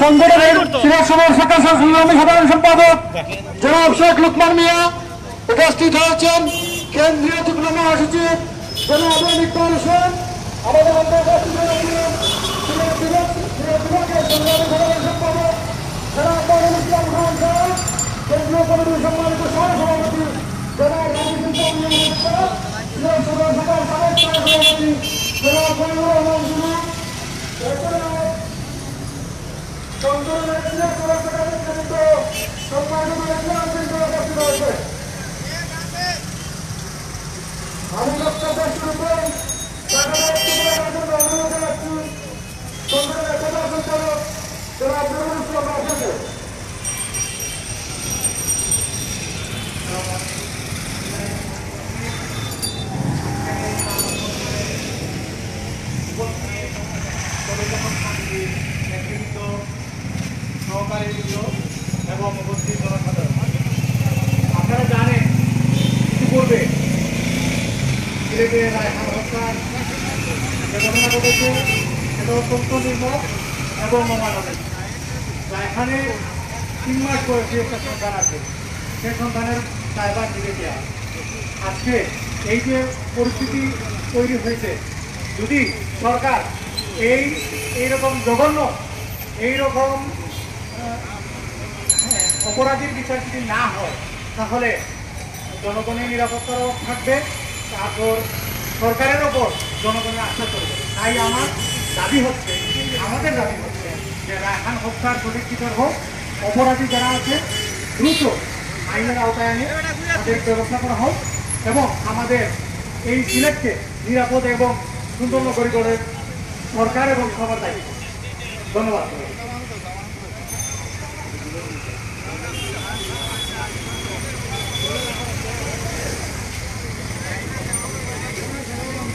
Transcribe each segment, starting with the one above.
সংগঠনের সিনিয়র সদর শাখা সংগ্রামী সাধারণ সম্পাদক জনাব শেখ লুকমান মিয়া উপস্থিত হয়েছেন। কেন্দ্রীয় যুগ্ম মহাসচিব জনাব ইকবাল হোসেন আমাদের মধ্যে উপস্থিত হয়েছিলেন। বিভাগের সংগ্রামী সাধারণ সম্পাদক জনাব মনিরুল ইসলাম খান সাহেব, কেন্দ্রীয় কমিটির সম্মানিত সহসভাপতি জনাব রাজিবুল ইসলাম, সিনিয়র সদর শাখার সাবেক সহসভাপতি জনাব ফজলুর রহমান জুলু, সংগঠনের সিনিয়র সদর শাখার নেতৃত্ব সম্মানিত উপস্থিত হয়েছে। আমি বক্তব্য শুরু করি অনুরোধ জানাচ্ছি সংগঠনের প্রধান সঞ্চালক জনাব নুরুল ইসলাম রাশেদকে। এবং উপস্থিত জনসাধারণ, আপনারা জানেন ইতিপূর্বে সিলেটে রায়হান হত্যার যে ঘটনা ঘটেছে সেটা অত্যন্ত নির্মম এবং অমানবিক। রায়হানের 3 মাস বয়সী একটা সন্তান আছে, সেই সন্তানের দায়ভার নিতে দেওয়া। আজকে এই যে পরিস্থিতি তৈরি হয়েছে, যদি সরকার এইরকম জঘন্য এইরকম অপরাধীর বিচার যদি না হয় তাহলে জনগণের নিরাপত্তাও থাকবে, তারপর সরকারের ওপর জনগণের আস্থা করবে। তাই আমাদের দাবি হচ্ছে যে রায়হান হত্যার সঠিক বিচার হোক, অপরাধী যারা আছে দ্রুত আইনের আওতায় এনে তাদের ব্যবস্থা করা হোক এবং আমাদের এই সিলেটকে নিরাপদ এবং সুন্দর করে গড়ে সরকার এবং সবার দায়িত্ব। ধন্যবাদ।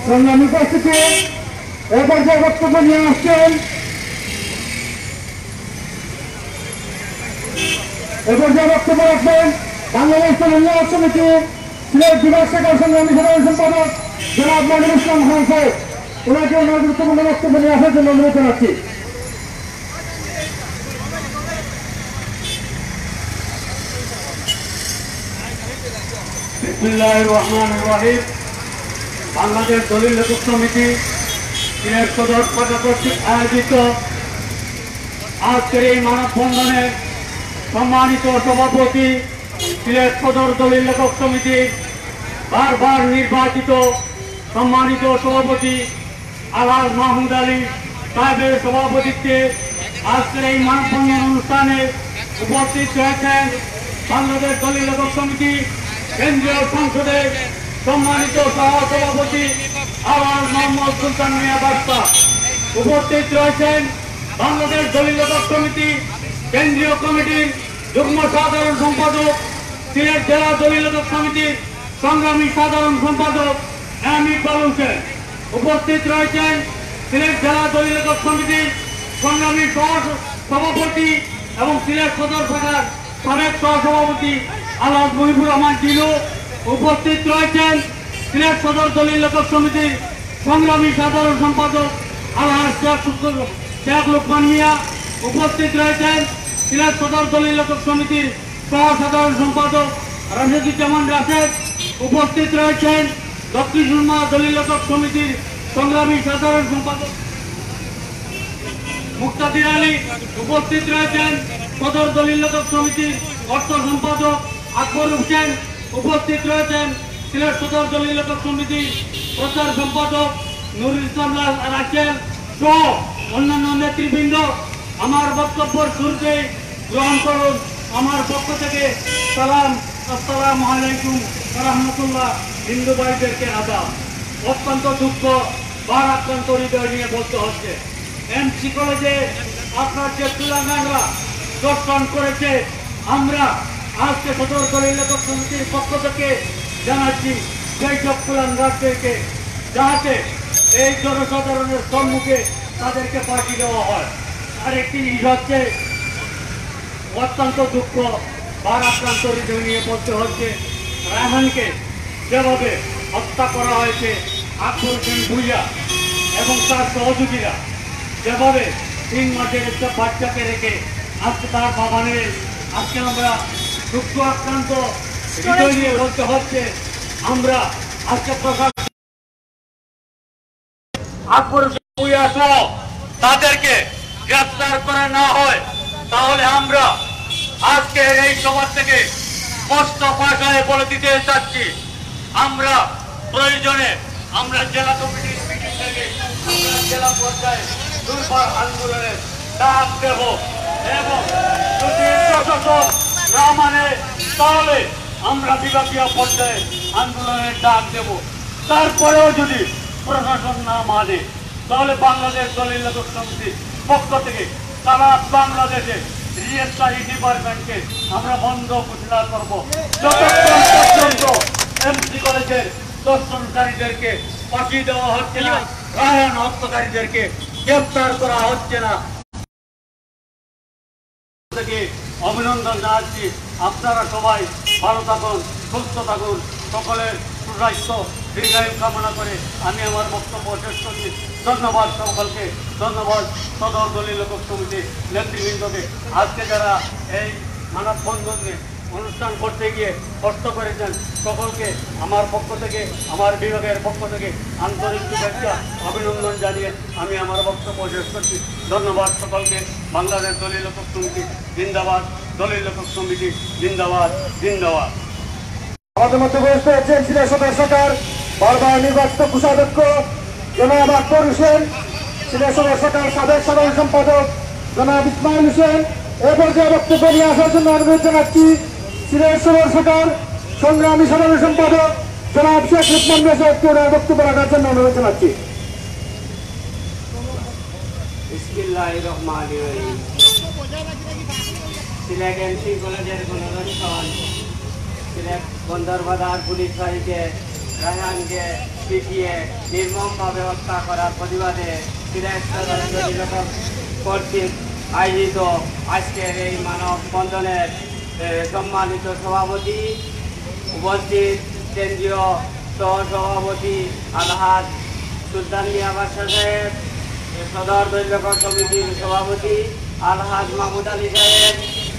সংগ্রামী উপস্থিতি এ পর্যায়ে বক্তব্য নিয়ে আসছেন রাখবেন বাংলাদেশ উন্নয়ন সমিতি সিলেট বিভাগ শাখার সংগ্রামী সাধারণ সম্পাদক জনাব মনিরুল ইসলাম খান সাহেব। ওনাকে ওনার গুরুত্বপূর্ণ বক্তব্য নিয়ে আসার জন্য অনুরোধ জানাচ্ছি। বিসমিল্লাহির রহমানির রহিম। বাংলাদেশ দলিল লেখক সমিতি সিলেট সদর শাখা কর্তৃক আয়োজিত আজকের এই মানববন্ধনে সম্মানিত সভাপতি সিলেট সদর দলিল লেখক সমিতি বারবার নির্বাচিত সম্মানিত সভাপতি আলহাজ মাহমুদ আলী সাহেবের সভাপতিত্বে আজকের এই মানববন্ধন অনুষ্ঠানে উপস্থিত হয়েছেন বাংলাদেশ দলিল লেখক সমিতি কেন্দ্রীয় সংসদের সম্মানিত সহসভাপতি আলহাজ মোহাম্মদ সুলতান মিয়া বাদশা। উপস্থিত রয়েছেন বাংলাদেশ দলিল লেখক সমিতি কেন্দ্রীয় কমিটির যুগ্ম সাধারণ সম্পাদক, সিলেট জেলা দলিল লেখক সমিতির সংগ্রামী সাধারণ সম্পাদক এম ইকবাল হোসেন। উপস্থিত রয়েছেন সিলেট জেলা দলিল লেখক সমিতির সংগ্রামী সভাপতি এবং সিলেট সদর শাখার সাবেক সহসভাপতি আলহাজ মহিবুর রহমান জিলু। উপস্থিত রয়েছেন সিলেট সদর দলিল লেখক সমিতির সংগ্রামী সাধারণ সম্পাদক আলহাজ শেখ লুকমান মিয়া। উপস্থিত রয়েছেন সিলেট সদর দলিল লেখক সমিতির সহ সাধারণ সম্পাদক রাশেদুজ্জামান রাশেদ। উপস্থিত রয়েছেন দক্ষিণ সুরমা দলিল লেখক সমিতির সংগ্রামী সাধারণ সম্পাদক মুক্তাদির আলী। উপস্থিত রয়েছেন সদর দলিল লেখক সমিতির অর্থ সম্পাদক আকবর হোসেন। উপস্থিত রয়েছেন সিলেট সদর দলিল লেখক সমিতির প্রচার সম্পাদক নুরুল ইসলাম রাসেল সহ অন্যান্য নেতৃবৃন্দ। আমার বক্তব্যের শুরুতে গ্রহণ করুন আমার পক্ষ থেকে সালাম, আসসালামু আলাইকুম রহমতুল্লাহ। হিন্দু ভাইদেরকে আদাব। অত্যন্ত দুঃখ ভারাক্রান্ত হৃদয় নিয়ে বলতে হচ্ছে, এমসি কলেজে আপনার যে তুলাঙ্গানরা দর্শন করেছে, আমরা আজকে সদর দলিল লেখক সমিতির পক্ষ থেকে জানাচ্ছি সেই সব তুলাঙ্গানদেরকে যাতে এই জনসাধারণের সম্মুখে তাদেরকে পাঠিয়ে দেওয়া হয়। আরেকটি জিনিস হচ্ছে অত্যন্ত দুঃখ ভারাক্রান্ত হৃদয় নিয়ে বলতে হচ্ছে, রায়হানকে যেভাবে হত্যা করা হয়েছে আকবর হোসেন ভুইয়া এবং তার সহযোগীরা যেভাবে 3 মাসের একটা বাচ্চাকে রেখে আজকে তার বাবা নেই। আজকে আমরা দুঃখ আক্রান্ত হৃদয় নিয়ে বলতে হচ্ছে, আমরা আজকে প্রশাসন তাদেরকে গ্রেফতার করা না হয় তাহলে আমরা আজকে এই সভা থেকে স্পষ্ট ভাষায় বলে দিতে চাচ্ছি, আমরা প্রয়োজনে আমরা জেলা কমিটির মিটিং থেকে আমরা জেলা পর্যায়ে দুর্বার আন্দোলনের ডাক দেব এবং যদি প্রশাসন না মানে তাহলে আমরা বিভাগীয় পর্যায়ে আন্দোলনের ডাক দেব। তারপরেও যদি প্রশাসন না মানে তাহলে বাংলাদেশ দলিল লেখক সমিতির পক্ষ থেকে সারা বাংলাদেশে রেজিস্ট্রারি ডিপার্টমেন্টকে আমরা বন্ধ ঘোষণা করব যতক্ষণ পর্যন্ত এমসি কলেজের দর্শনকারীদেরকে ফাঁসি দেওয়া হচ্ছে না, রায়ন হত্যাকারীদেরকে গ্রেফতার করা হচ্ছে না। অভিনন্দন জানাচ্ছি। আপনারা সবাই ভালো থাকুন, সুস্থ থাকুন, সকলের সুস্বাস্থ্য দীর্ঘায়ু কামনা করে আমি আমার বক্তব্য শেষ করছি। ধন্যবাদ সকলকে, ধন্যবাদ সদর দলিল লেখক সমিতির নেতৃবৃন্দকে। আজকে যারা এই মানববন্ধনে অনুষ্ঠান করতে গিয়ে কষ্ট করেছেন সকলকে আমার পক্ষ থেকে, আমার বিভাগের পক্ষ থেকে আন্তরিক শুভেচ্ছা অভিনন্দন জানিয়ে আমি আমার বক্তব্য শেষ করছি। ধন্যবাদ সকলকে। বাংলাদেশ দলিল লেখক সমিতি জিন্দাবাদ, দলিল লেখক সমিতি জিন্দাবাদ, জিন্দাবাদ। আমাদের মধ্যে বসতে হচ্ছেন সিলেট সদর শাখার বারবার নির্বাচিত কোষাধ্যক্ষ জনাব আকবর হোসেন, সিলেট সদর শাখার সাবেক সাধারণ সম্পাদক জনাব ইসমাইল হোসেন। এ পর্যায়ে বক্তব্য নিয়ে আসার জন্য অনুরোধ জানাচ্ছি সিলেট সদর শাখার সংগ্রামী সাধারণ সম্পাদক জনাব শেখ লুকমান মেসারকে ওনার বক্তব্য রাখার জন্য অনুরোধ জানাচ্ছি। বিসমিল্লাহির রহমানির রহিম। সিলেট এমসি কলেজের গণধর্ষণ, সিলেট বন্দরবাজার পুলিশ বাহিনীকে রায়হানকে পিটিয়ে নির্মমভাবে হত্যা করার প্রতিবাদে সিলেট সদর দলিল লেখক কর্তৃক আয়োজিত আজকের এই মানববন্ধনের সম্মানিত সভাপতি, উপস্থিত কেন্দ্রীয় সহসভাপতি আলহাজ সুলতান মিয়া বাদশা সাহেব, সদর দলিল লেখক কমিটির সভাপতি আলহাজ মাহমুদ আলী সাহেব,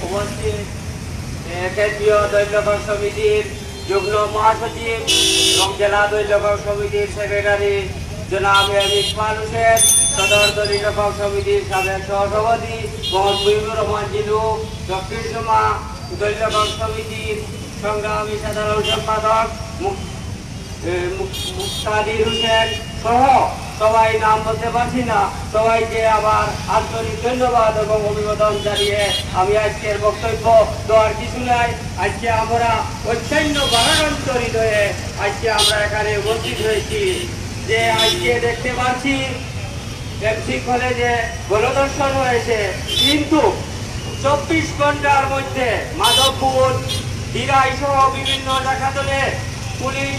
উপস্থিত কেন্দ্রীয় দলিল লেখক সমিতির যুগ্ম মহাসচিব এবং জেলা দলিল লেখক সমিতির সেক্রেটারি জনাব ইকবাল হোসেন, সদর দলিল লেখক সমিতির সাবেক সহসভাপতি মোহাম্মদ মুজিবুর রহমান জিলু, দক্ষিণ জমা দলিল লেখক সমিতির সংগ্রামী সাধারণ সম্পাদক মুক্তাদির হোসেন সহ সবাই নাম বলতে পারছি না, সবাইকে আবার আন্তরিক ধন্যবাদ এবং অভিবাদন জানিয়ে আমি আজকের বক্তব্য দেওয়ার কিছু নাই। আজকে আমরা অত্যন্ত ভারাক্রান্ত হয়ে আজকে আমরা এখানে উপস্থিত হয়েছি যে আজকে দেখতে পাচ্ছি এমসি কলেজে গণধর্ষণ হয়েছে, কিন্তু 24 ঘন্টার মধ্যে মাধবপুর, হিরাই সহ বিভিন্ন জায়গাতে পুলিশ